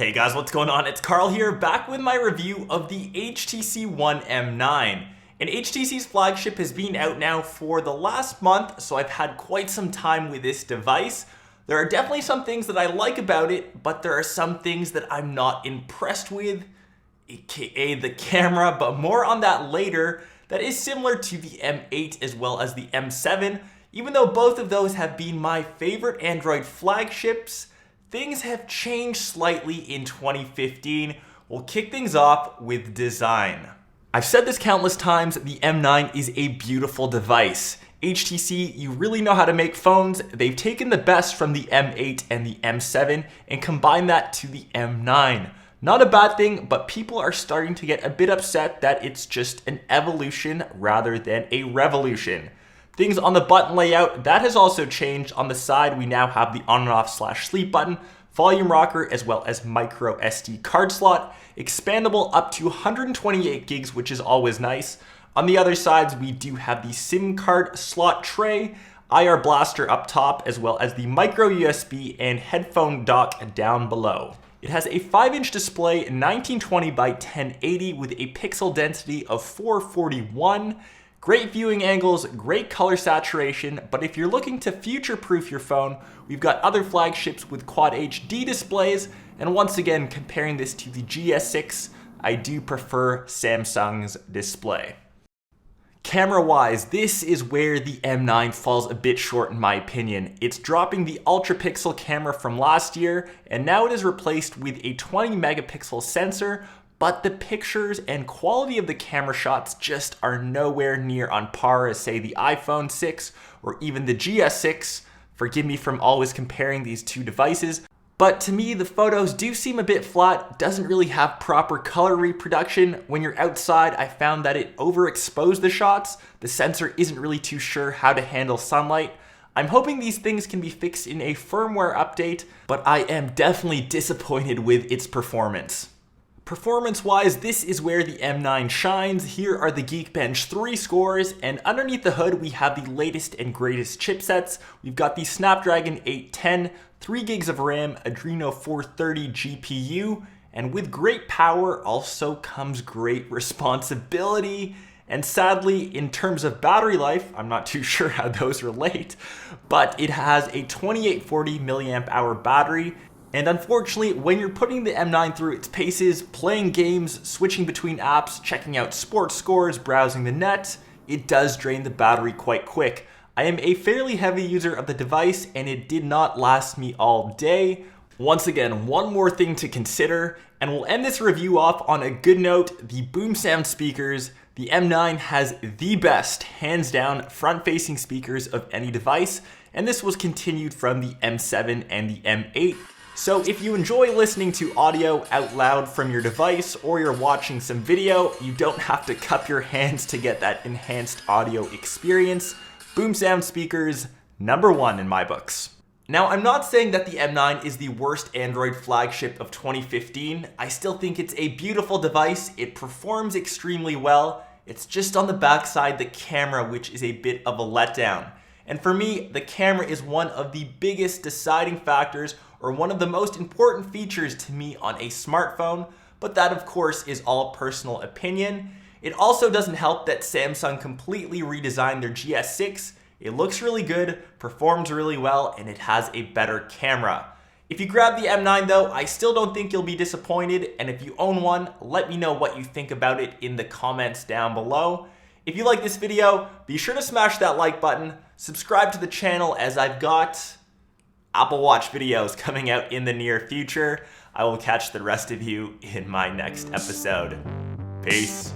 Hey guys, what's going on? It's Karl here, back with my review of the HTC One M9. And HTC's flagship has been out now for the last month, so I've had quite some time with this device. There are definitely some things that I like about it, but there are some things that I'm not impressed with, aka the camera, but more on that later. That is similar to the M8 as well as the M7. Even though both of those have been my favorite Android flagships, things have changed slightly in 2015. We'll kick things off with design. I've said this countless times, the M9 is a beautiful device. HTC, you really know how to make phones. They've taken the best from the M8 and the M7 and combined that to the M9. Not a bad thing, but people are starting to get a bit upset that it's just an evolution rather than a revolution. Things on the button layout, that has also changed. On the side, we now have the on and off /sleep button, volume rocker, as well as micro SD card slot, expandable up to 128 gigs, which is always nice. On the other sides, we do have the SIM card slot tray, IR blaster up top, as well as the micro USB and headphone dock down below. It has a 5-inch display, 1920 by 1080 with a pixel density of 441. Great viewing angles, great color saturation, but if you're looking to future-proof your phone, we've got other flagships with Quad HD displays, and once again, comparing this to the GS6, I do prefer Samsung's display. Camera-wise, this is where the M9 falls a bit short in my opinion. It's dropping the ultra-pixel camera from last year, and now it is replaced with a 20 megapixel sensor, but the pictures and quality of the camera shots just are nowhere near on par as, say, the iPhone 6 or even the GS6. Forgive me from always comparing these two devices, but to me, the photos do seem a bit flat, doesn't really have proper color reproduction. When you're outside, I found that it overexposed the shots. The sensor isn't really too sure how to handle sunlight. I'm hoping these things can be fixed in a firmware update, but I am definitely disappointed with its performance. Performance-wise, this is where the M9 shines. Here are the Geekbench 3 scores, and underneath the hood, we have the latest and greatest chipsets. We've got the Snapdragon 810, 3 gigs of RAM, Adreno 430 GPU, and with great power also comes great responsibility. And sadly, in terms of battery life, I'm not too sure how those relate, but it has a 2840 milliamp hour battery. And unfortunately, when you're putting the M9 through its paces, playing games, switching between apps, checking out sports scores, browsing the net, it does drain the battery quite quick. I am a fairly heavy user of the device, and it did not last me all day. Once again, one more thing to consider, and we'll end this review off on a good note: the boom sound speakers. The M9 has the best, hands down, front-facing speakers of any device, and this was continued from the M7 and the M8. So if you enjoy listening to audio out loud from your device, or you're watching some video, you don't have to cup your hands to get that enhanced audio experience. Boom sound speakers, #1 in my books. Now, I'm not saying that the M9 is the worst Android flagship of 2015. I still think it's a beautiful device. It performs extremely well. It's just on the backside, the camera, which is a bit of a letdown. And for me, the camera is one of the biggest deciding factors, or one of the most important features to me on a smartphone, but that of course is all personal opinion. It also doesn't help that Samsung completely redesigned their GS6. It looks really good, performs really well, and it has a better camera. If you grab the M9 though, I still don't think you'll be disappointed, and if you own one, let me know what you think about it in the comments down below. If you like this video, be sure to smash that like button, subscribe to the channel as I've got Apple Watch videos coming out in the near future. I will catch the rest of you in my next episode. Peace.